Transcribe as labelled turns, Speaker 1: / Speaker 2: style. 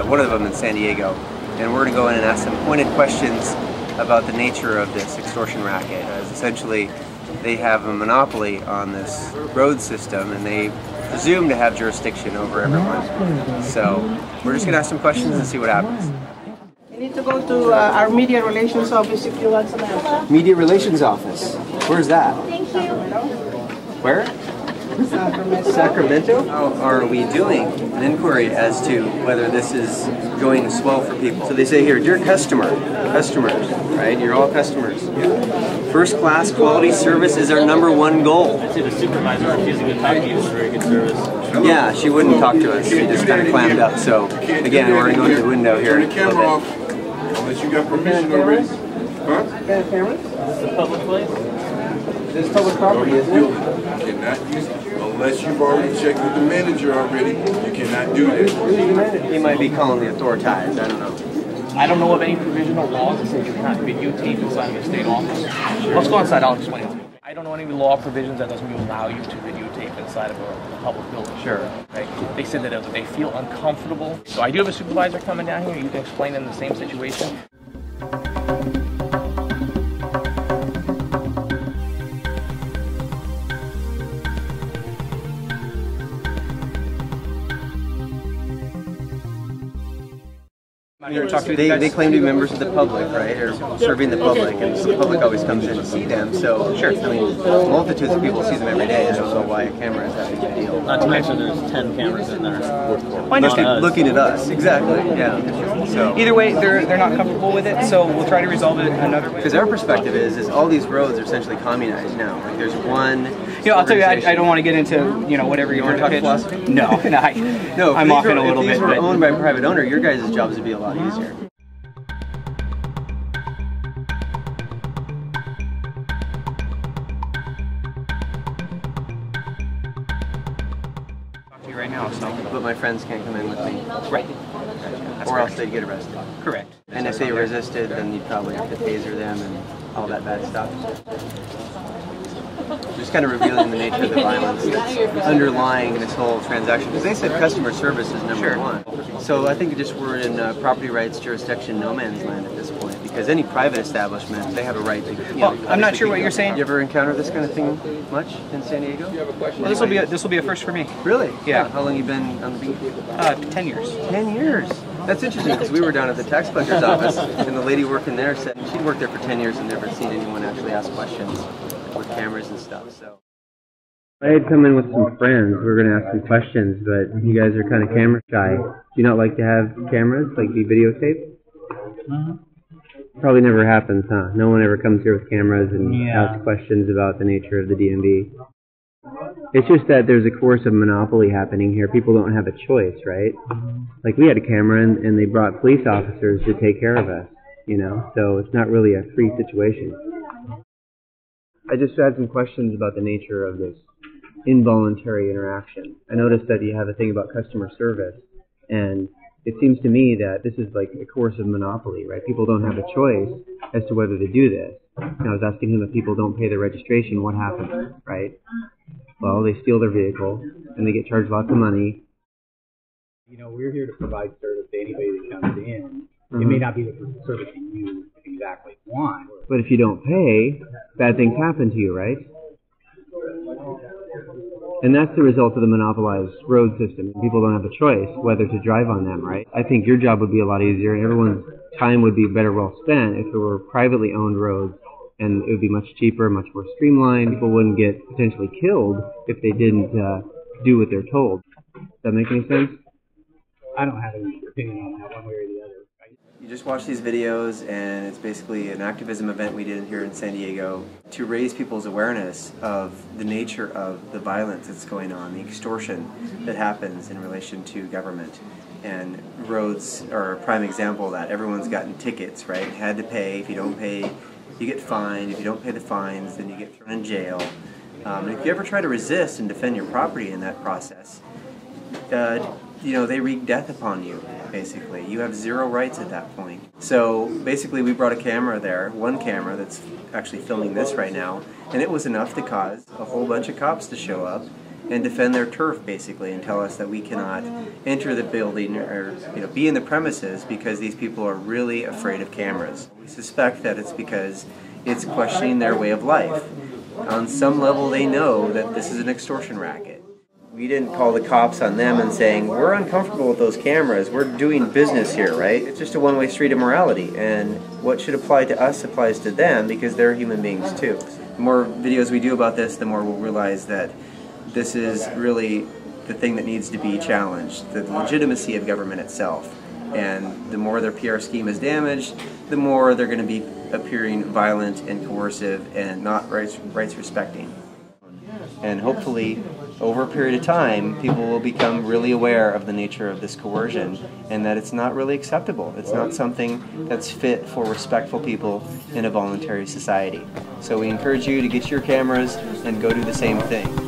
Speaker 1: one of them in San Diego, and we're going to go in and ask some pointed questions about the nature of this extortion racket. As essentially, they have a monopoly on this road system, and they presume to have jurisdiction over everyone. So we're just going to ask some questions and see what happens.
Speaker 2: You need to go to our media relations office if you want some answers.
Speaker 1: Media relations office? Where's that?
Speaker 3: Thank you.
Speaker 1: Where? Sacramento? How are we doing an inquiry as to whether this is going swell for people? So they say here, dear customers, right? You're all customers. First class quality service is our #1 goal.
Speaker 4: I see the supervisor refusing to talk to you is very good service.
Speaker 1: Yeah, she wouldn't talk to us. She just kind of clammed up. So again, we're going to go to the window here.
Speaker 5: Turn the camera off unless you got permission already. Huh?
Speaker 2: Cameras?
Speaker 4: Is this a public place?
Speaker 1: This is public property, isn't it?
Speaker 5: You cannot use it unless you've already checked with the manager already. You cannot do that.
Speaker 1: He might be calling the authorities. I don't know.
Speaker 4: I don't know of any provisional laws that say you cannot videotape inside of a state office. Let's go inside, I'll explain it to you. I don't know any law provisions that doesn't allow you to videotape inside of a public building.
Speaker 1: Sure.
Speaker 4: Right? They said that they feel uncomfortable. So I do have a supervisor coming down here. You can explain them the same situation.
Speaker 1: They claim to be members of the public, right? Or serving the public, and so the public always comes in to see them. So, sure, I mean, multitudes of people see them every day. I don't know why a camera is that big a deal.
Speaker 4: Not to mention there's 10 cameras in there.
Speaker 1: Looking at us, exactly. Yeah. So
Speaker 6: either way, they're not comfortable with it, so we'll try to resolve it another way.
Speaker 1: Because our perspective is all these roads are essentially communized now. Like there's one.
Speaker 6: You know, I'll tell you, I don't want to get into whatever you want to talk philosophy. No, I'm offing a little bit.
Speaker 1: If these were owned by a private owner, your guys' jobs would be a lot easier.
Speaker 6: Right now, so.
Speaker 1: But my friends can't come in with me.
Speaker 6: Right.
Speaker 1: Or else they'd get arrested.
Speaker 6: Correct.
Speaker 1: And if they resisted, then you'd probably have to taser them and all that bad stuff. Just kind of revealing the nature of the violence that's underlying this whole transaction. Because they said customer service is #1. So I think just we're in property rights jurisdiction no man's land at this point. Because any private establishment, they have a right to.
Speaker 6: Well, I'm not sure what you're saying.
Speaker 1: You ever encounter this kind of thing much in San Diego?
Speaker 6: Well, this will be a first for me.
Speaker 1: Really?
Speaker 6: Yeah.
Speaker 1: How long you been on the beat?
Speaker 6: 10 years.
Speaker 1: 10 years. That's interesting because we were down at the tax collector's office, and the lady working there said she'd worked there for 10 years and never seen anyone actually ask questions with cameras and stuff. So I had come in with some friends. We were going to ask some questions, but you guys are kind of camera shy. Do you not like to have cameras, like be videotaped? Probably never happens, huh? No one ever comes here with cameras and asks questions about the nature of the DMV. It's just that there's a coercive monopoly happening here. People don't have a choice, right? Like we had a camera and they brought police officers to take care of us, so it's not really a free situation. I just had some questions about the nature of this involuntary interaction. I noticed that you have a thing about customer service, and it seems to me that this is like a coercive monopoly, right? People don't have a choice as to whether to do this. And I was asking him if people don't pay their registration, what happens, right? Well, they steal their vehicle, and they get charged lots of money.
Speaker 7: We're here to provide service to anybody that comes in. It may not be the service that you exactly want.
Speaker 1: But if you don't pay, bad things happen to you, right? And that's the result of the monopolized road system. People don't have a choice whether to drive on them, right? I think your job would be a lot easier, and everyone's time would be better well spent if there were privately owned roads, and it would be much cheaper, much more streamlined. People wouldn't get potentially killed if they didn't do what they're told. Does that make any sense?
Speaker 7: I don't have any opinion on that one way or the other.
Speaker 1: You just watch these videos, and it's basically an activism event we did here in San Diego to raise people's awareness of the nature of the violence that's going on, the extortion that happens in relation to government. And roads are a prime example of that. Everyone's gotten tickets, right? Had to pay. If you don't pay, you get fined. If you don't pay the fines, then you get thrown in jail. And if you ever try to resist and defend your property in that process, they wreak death upon you, basically. You have zero rights at that point. So basically we brought a camera there, one camera that's actually filming this right now, and it was enough to cause a whole bunch of cops to show up and defend their turf, basically, and tell us that we cannot enter the building or be in the premises because these people are really afraid of cameras. We suspect that it's because it's questioning their way of life. On some level, they know that this is an extortion racket. We didn't call the cops on them and saying, we're uncomfortable with those cameras, we're doing business here, right? It's just a one-way street of morality, and what should apply to us applies to them because they're human beings too. The more videos we do about this, the more we'll realize that this is really the thing that needs to be challenged, the legitimacy of government itself. And the more their PR scheme is damaged, the more they're going to be appearing violent and coercive and not rights respecting. And hopefully, over a period of time, people will become really aware of the nature of this coercion and that it's not really acceptable. It's not something that's fit for respectful people in a voluntary society. So we encourage you to get your cameras and go do the same thing.